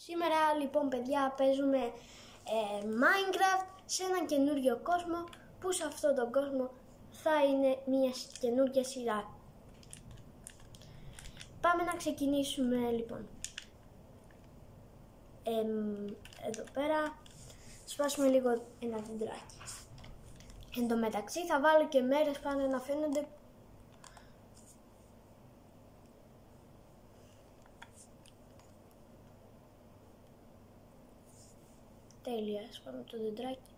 Σήμερα λοιπόν παιδιά παίζουμε Minecraft σε έναν καινούριο κόσμο που σε αυτόν τον κόσμο θα είναι μια καινούργια σειρά. Πάμε να ξεκινήσουμε λοιπόν. Εδώ πέρα σπάσουμε λίγο ένα δεντράκι. Εν τω μεταξύ θα βάλω και μέρες πάνω να φαίνονται. Τέλεια, σπάμε το δεντράκι.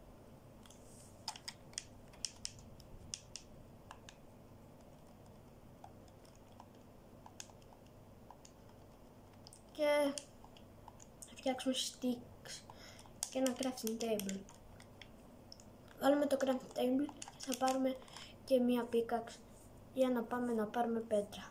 Και θα φτιάξουμε sticks και ένα crafting table. Βάλουμε το crafting table και θα πάρουμε και μία pickaxe για να πάμε να πάρουμε πέτρα.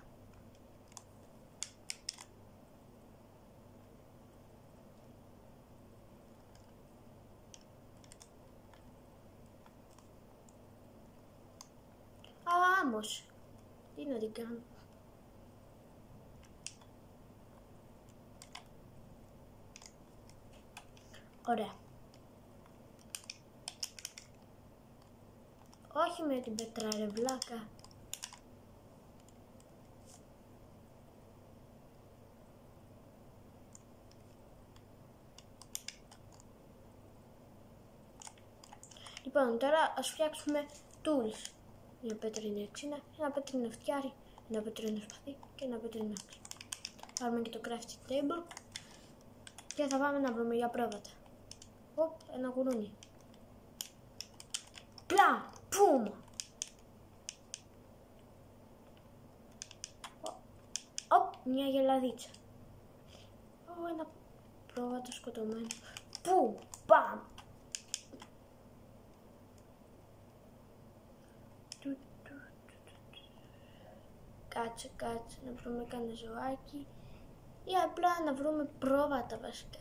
Άμμος, τι να την κάνω. Ωραία. Όχι με την πέτρα ρε βλάκα. Λοιπόν, τώρα ας φτιάξουμε tools. Μια πέτρινη αξίνα, ένα πέτρινο φτιάρι, ένα πέτρινο σπαθί και ένα πέτρινο άξι. Πάρουμε και το crafting table και θα πάμε να βρούμε για πρόβατα. Οπ, ένα κουρούνι. Πλα, πουμ. Οπ, μια γελαδίτσα. Ένα πρόβατο σκοτωμένο. Πουμ, παμ. Κάτσε να βρούμε κανένα ζωάκι ή απλά να βρούμε πρόβατα βασικά.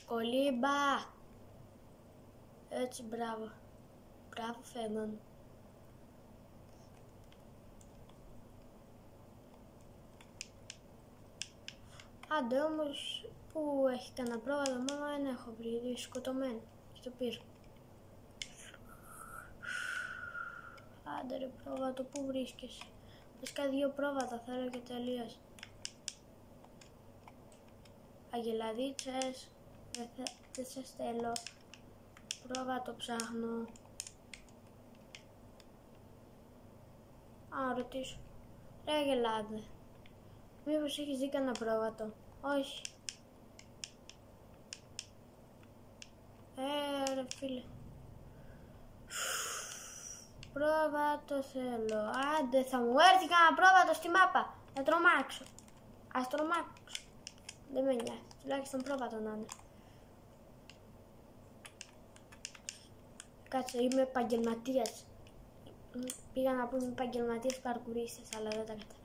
Κολύμπα! Έτσι, μπράβο. Μπράβο, Φέμον. Άντε όμως, που έχει κανένα πρόβατο, μόνο ένα έχω βρει, σκοτωμένο. Και το πήρα. Άντε ρε πρόβατο, πού βρίσκεσαι? Βασικά δύο πρόβατα θέλω και τελείως. Αγελαδίτσες, δεν σας θέλω. Πρόβατο ψάχνω. Α, ρωτήσω. Ρε αγελάδε, μήπως έχεις δει κανένα πρόβατο? Όχι. Ρε φίλε. Πρόβατο θέλω. Άντε, θα μου έρθει κανένα πρόβατο στη μάπα. Θα τρομάξω. Ας τρομάξω. Δεν με νοιάζει. Τουλάχιστον πρόβατο να είναι. Κάτσε, είμαι επαγγελματίας. Πήγα να πούμε επαγγελματίας παρκουρίστας, αλλά δεν τα κατάλαβα.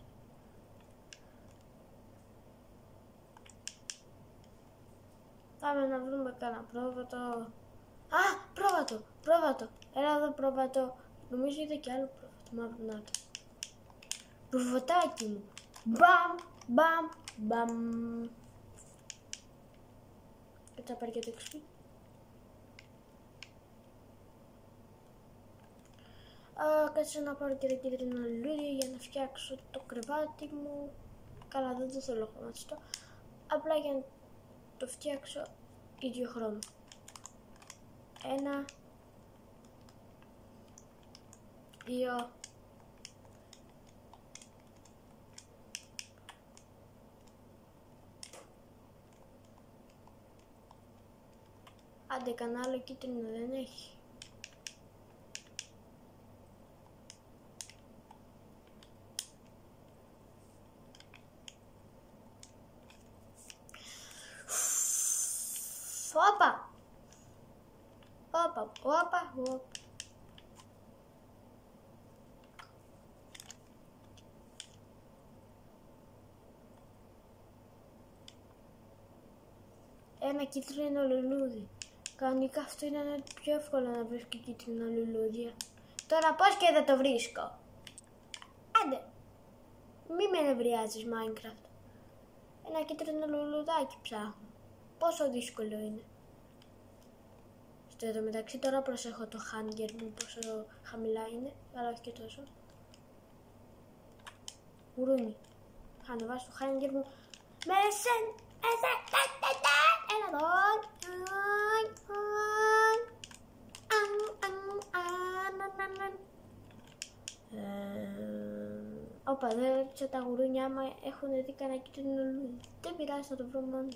Πάμε να βρούμε κανένα πρόβατο. Α, πρόβατο. Έλα εδώ πρόβατο. Νομίζω είδα και άλλο πρόβατο, μαύρο να το. Προβατάκι μου. Μπαμ. Έτσι θα πάρει και το XP. Κάτσε να πάρω και τα κίτρινα λουλούδια για να φτιάξω το κρεβάτι μου. Καλά, δεν το θέλω χρωματιστό. Απλά για να το φτιάξω ίδιο χρώμα. 1, 2, άντε κανένα άλλο κίτρινο δεν έχει. Όπα. Ένα κίτρινο λουλούδι. Κανονικά αυτό είναι πιο εύκολο να βρεις και κίτρινα λουλούδια. Τώρα πώς και δεν το βρίσκω? Άντε, μη με με νευριάζεις, Minecraft. Ένα κίτρινο λουλουδάκι ψάχνω. Πόσο δύσκολο είναι. Στο εδώ μεταξύ τώρα προσέχω το hunger μου, πόσο χαμηλά είναι, αλλά όχι και τόσο. Γουρούνι. Θα ανεβάσω το hunger μου. Έλα εδώ. Όπα, δεν ρώτησα τα γουρούνια άμα έχουν δει κανένα κίτρινο λουλούδι. Δεν πειράζει, θα το βρω μόνο.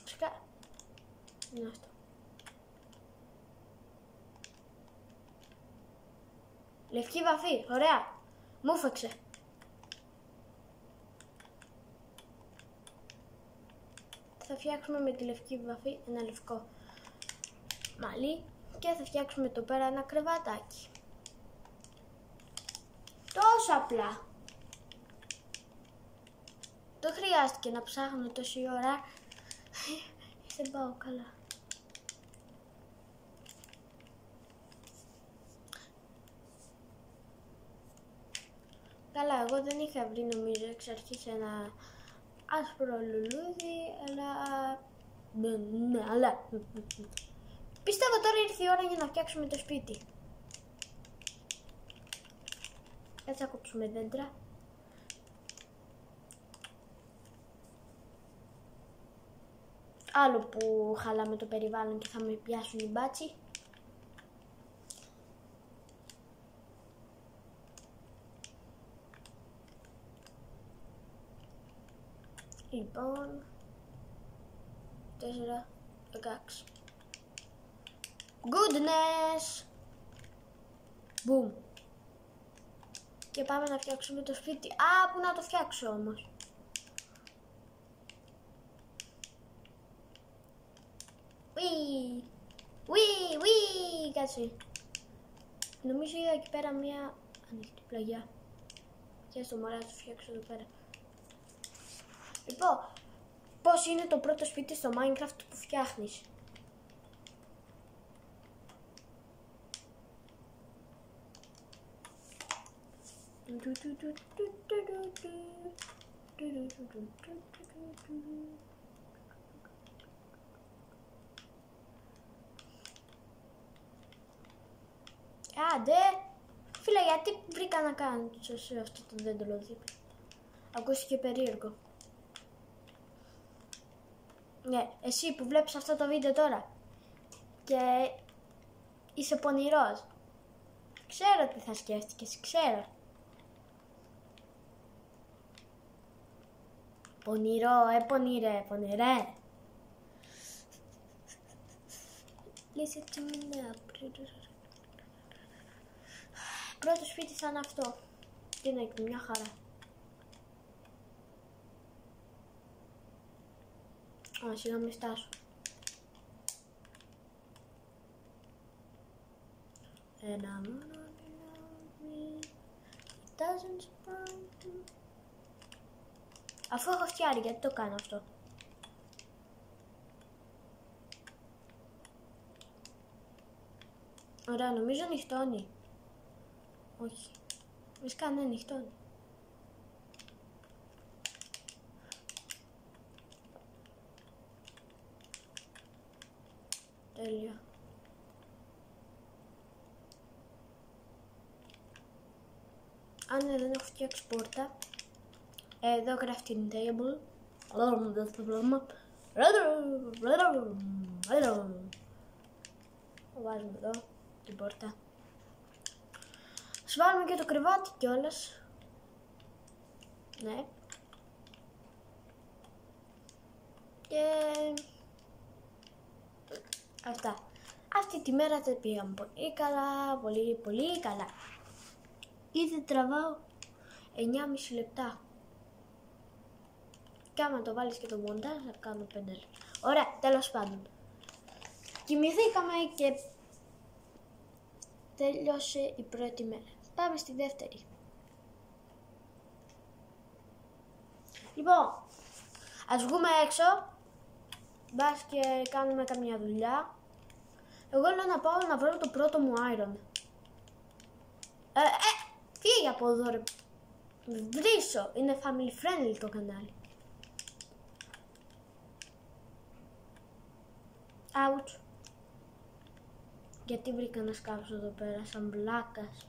Φυσικά. Είναι αυτό. Λευκή βαφή, ωραία. Μου φέξε. Θα φτιάξουμε με τη λευκή βαφή ένα λευκό μαλλί και θα φτιάξουμε εδώ πέρα ένα κρεβατάκι. Τόσο απλά. Δεν χρειάστηκε να ψάχνω τόση ώρα. Δεν πάω καλά. Καλά, εγώ δεν είχα βρει νομίζω εξ αρχής ένα άσπρο λουλούδι, αλλά πιστεύω τώρα ήρθε η ώρα για να φτιάξουμε το σπίτι. Έτσι θα κόψουμε δέντρα. Άλλο που χαλάμε το περιβάλλον και θα με πιάσουν οι μπάτσι. Λοιπόν, 4, 16. Goodness! Boom! Και πάμε να φτιάξουμε το σπίτι. Α, πού να το φτιάξω όμως. Ουί, κάτσε. Νομίζω είδα εκεί πέρα μία ανοιχτή πλαγιά. Και στο μωρά το φτιάξω εδώ πέρα. Λοιπόν, πώς είναι το πρώτο σπίτι στο Minecraft που φτιάχνεις. Άντε, φίλε, γιατί βρήκα να κάνω σε αυτό το δέντρο δίπλα. Ακούστηκε περίεργο. Ναι, εσύ που βλέπεις αυτό το βίντεο τώρα και είσαι πονηρός, ξέρω τι θα σκέφτηκες, ξέρω. Πονηρό, πονηρέ. Listen to me now. Πρώτο σπίτι θα είναι αυτό. Τι είναι, μια χαρά. Α, σιγά μη στάσω. And I'm not doesn't surprise. Αφού έχω φτιάρει, γιατί το κάνω αυτό. Ωραία, νομίζω νυχτώνει. Όχι. Βασικά ναι, νυχτώνει. Τέλεια. Αν δεν έχω φτιάξει πόρτα, εδώ crafting table. Βάζουμε εδώ την πόρτα. Ας βάλουμε και το κρεβάτι κιόλας. Ναι. Και αυτά. Αυτή τη μέρα τα πήγαμε πολύ καλά, πολύ καλά. Ήδη τραβάω 9,5 λεπτά. Και άμα το βάλεις και το μοντάζ θα κάνω 5 λεπτά. Ωραία, τέλος πάντων. Κοιμηθήκαμε και τέλειωσε η πρώτη μέρα. Πάμε στη δεύτερη. Λοιπόν, ας βγούμε έξω. Μπας και κάνουμε καμιά δουλειά. Εγώ λέω να πάω να βρω το πρώτο μου iron. Φύγε από εδώ ρε βρίσω. Είναι family friendly το κανάλι. Ouch. Γιατί βρήκα να σκάψω εδώ πέρα σαν μπλάκας.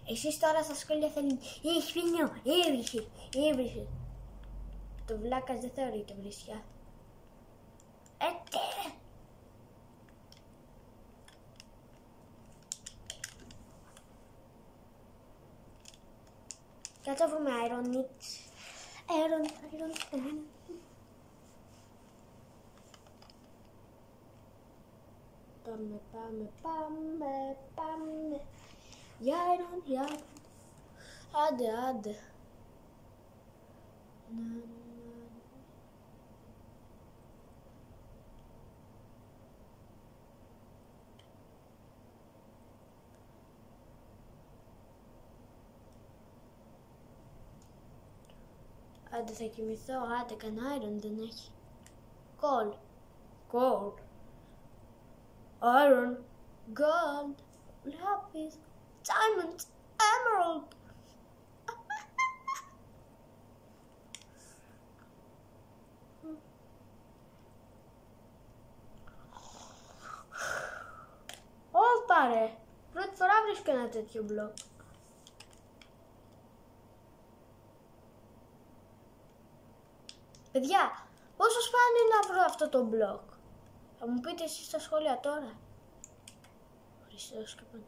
Εσείς τώρα στα σχόλια θέλετε «Ηχφινιό, έβρισε». Το βλάκας δεν θεωρείται βρισιά. Κάτσε να βρούμε Iron Nits. Iron. Πάμε. Για Iron. Άντε. Άντε θα κοιμηθώ, άντε κανένα Iron δεν έχει. Gold. Iron. Gold. Lapis. Diamond. Emerald. Ωπα ρε. Πρώτη φορά βρίσκω ένα τέτοιο μπλοκ. Παιδιά, πόσο σπάνιο είναι να βρω αυτό το μπλοκ. Θα μου πείτε εσείς στα σχόλια τώρα. Χριστός και πάνω.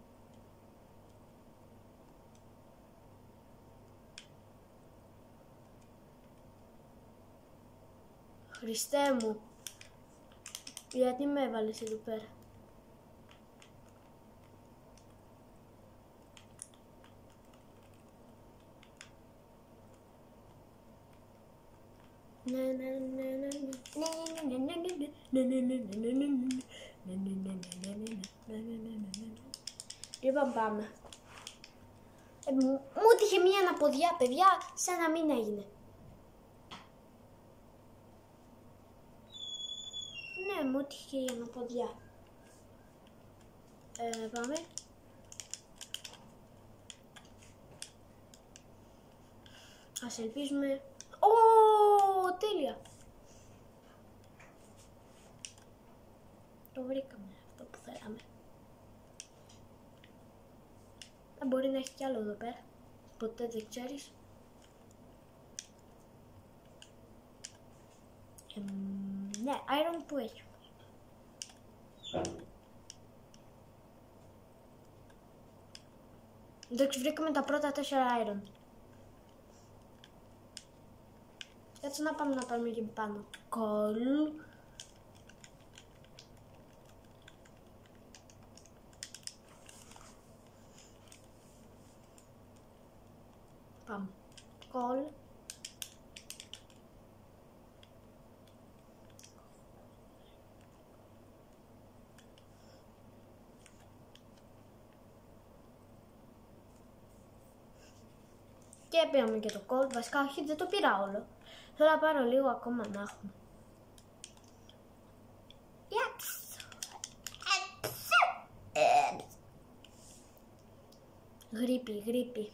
Χριστέ μου. Γιατί με έβαλες εδώ πέρα. Λοιπόν πάμε. Μου τύχε μία αναποδιά, παιδιά, σαν να μην έγινε. Ναι, μου τύχε η αναποδιά. Πάμε. Ας ελπίζουμε. Τέλεια. Το βρήκαμε αυτό που θέλαμε. Μπορεί να έχει κι άλλο εδώ πέρα. Ποτέ δεν ξέρεις. Ναι, iron που έχει. Εντάξει, βρήκαμε τα πρώτα 4 iron. Έτσι να πάμε και πάνω. Coal. Πάμε. Coal. Και πήραμε και το coal. Βασικά όχι, δεν το πήρα όλο. Θέλω να πάρω λίγο ακόμα να έχουμε. Γρίπη.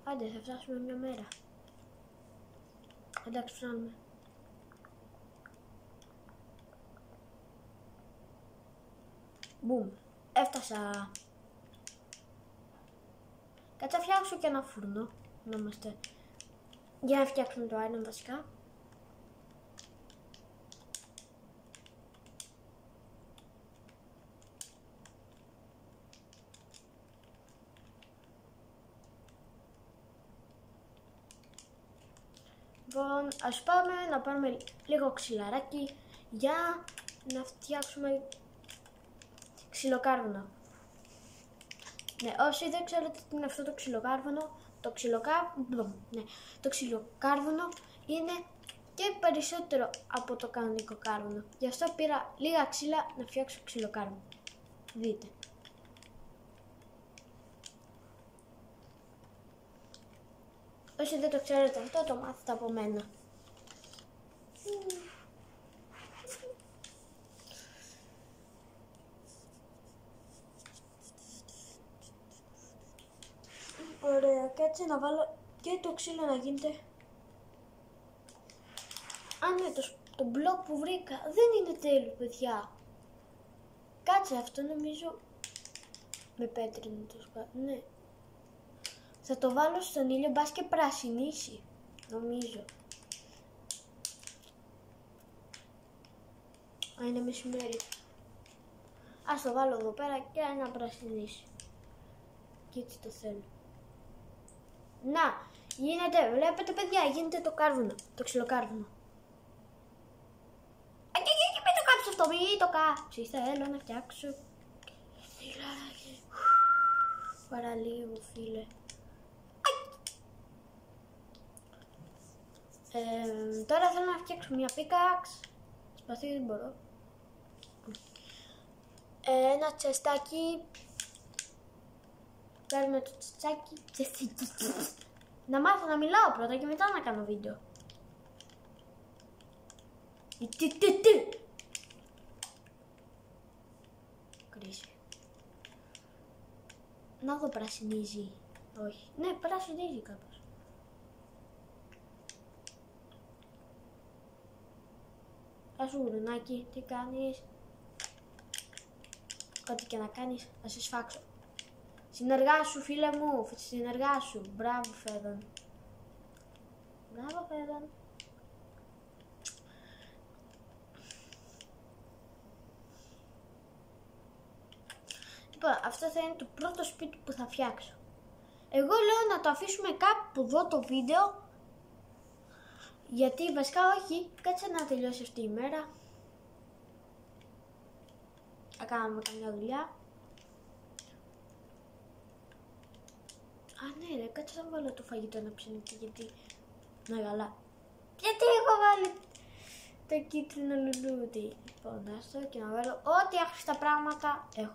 Άντε, θα φτάσουμε μια μέρα. Εντάξει, φτάνουμε. Μπουμ, έφτασα. Κάτσε να φτιάξω και ένα φούρνο. Για να φτιάξουμε το iron βασικά. Λοιπόν, ας πάμε να πάρουμε λίγο ξυλαράκι για να φτιάξουμε ξυλοκάρβουνο. Ναι, όσοι δεν ξέρετε τι είναι αυτό το ξυλοκάρβουνο, το ξυλοκάρβουνο είναι και περισσότερο από το κανονικό κάρβουνο. Γι' αυτό πήρα λίγα ξύλα να φτιάξω ξυλοκάρβουνο. Δείτε. Όσοι δεν το ξέρετε αυτό, το μάθετε από μένα. Ωραία, κάτσε να βάλω και το ξύλο να γίνεται. Ναι, το μπλοκ που βρήκα δεν είναι τέλειο, παιδιά. Κάτσε, αυτό νομίζω με πέτρινο το σκάτω, ναι. Θα το βάλω στον ήλιο, μπας και πρασινίσει, νομίζω. Είναι μεσημέρι. Ας το βάλω εδώ πέρα και να πρασινίσει. Και έτσι το θέλω. Να, γίνεται, βλέπετε παιδιά, γίνεται το κάρβουνο, το ξυλοκάρβουνο. Μην το κάψεις αυτό, μην το κάψεις, θέλω να φτιάξω. Φιλαράκι. Παραλίγο, φίλε. Τώρα θέλω να φτιάξω μια πίκαξ. Σπαθί δεν μπορώ. Ένα τσεστάκι. Παίρνουμε το τσεστάκι. Να μάθω να μιλάω πρώτα και μετά να κάνω βίντεο. Κρίση. Να δω, πρασινίζει. Όχι. Ναι, πρασινίζει κάπως. Σου γουρνάκι, τι κάνεις? Ό,τι και να κάνεις, θα σε σφάξω. Συνεργάσου, φίλε μου, συνεργάσου. Μπράβο, Φέδων. Μπράβο, Φέδων. Λοιπόν, αυτό θα είναι το πρώτο σπίτι που θα φτιάξω. Εγώ λέω να το αφήσουμε κάπου εδώ το βίντεο. Γιατί βασικά όχι, κάτσε να τελειώσει αυτή η μέρα. Θα κάνουμε καμιά δουλειά. Ναι ρε, κάτσε να βάλω το φαγητό να ψήνεται, γιατί... Να καλά. Γιατί έχω βάλει το κίτρινο λουλούδι. Λοιπόν, άστο και να βάλω ό,τι άχρηστα πράγματα έχω.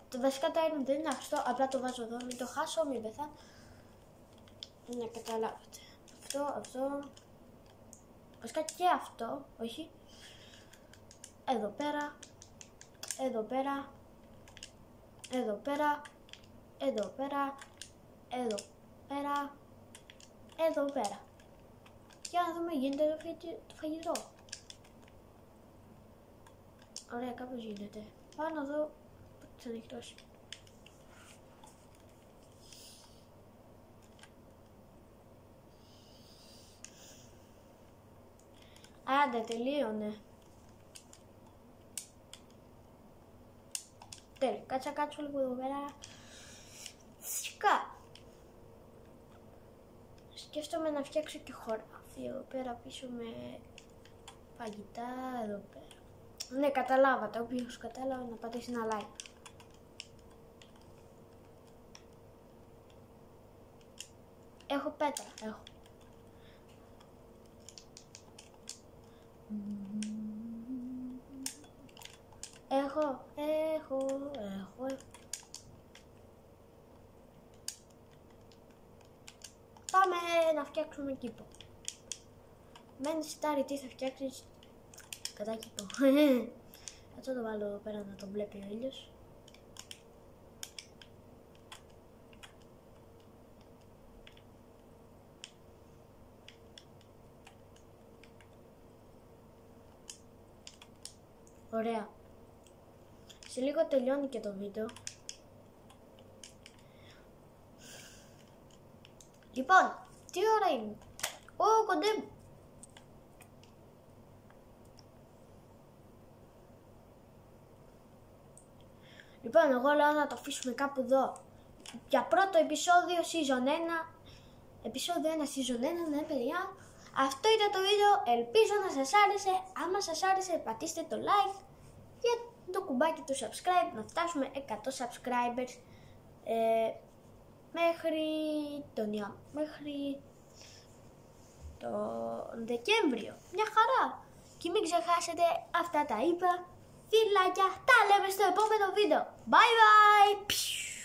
Το βασικά το iron δεν είναι άχρηστο, απλά το βάζω εδώ, μην το χάσω, μην πεθάνω. Να καταλάβετε. Αυτό. Βασικά και αυτό, όχι. Εδώ πέρα. Εδώ πέρα. Εδώ πέρα. Εδώ πέρα. Εδώ πέρα. Εδώ πέρα. Για να δούμε, γίνεται το φαγητό. Ωραία, κάπως γίνεται. Πάω να δω πότε θα ανοιχτώσει. Άντε, τελείωνε. Τέλει, κάτσα κάτσω λίγο εδώ πέρα. Φυσικά. Σκέφτομαι να φτιάξω και χωράφι εδώ πέρα πίσω με φαγητά εδώ πέρα. Ναι, καταλάβατε. Όποιος κατάλαβε να πατήσει ένα like. Έχω πέτρα, έχω. Έχω. Πάμε να φτιάξουμε κήπο. Μένει σιτάρι, τι θα φτιάξεις? Κατά κήπο. Θα το βάλω εδώ πέρα να τον βλέπει ο ήλιος. Ωραία. Σε λίγο τελειώνει και το βίντεο. Λοιπόν, τι ώρα είναι? Κοντεύει. Λοιπόν, εγώ λέω να το αφήσουμε κάπου εδώ. Για πρώτο επεισόδιο season 1. Επεισόδιο 1 season 1, ναι παιδιά. Αυτό ήταν το βίντεο, ελπίζω να σας άρεσε. Άμα σας άρεσε πατήστε το like και το κουμπάκι του subscribe, να φτάσουμε 100 subscribers μέχρι τον Δεκέμβριο. Μια χαρά. Και μην ξεχάσετε, αυτά τα είπα. Φιλάκια, τα λέμε στο επόμενο βίντεο. Bye bye!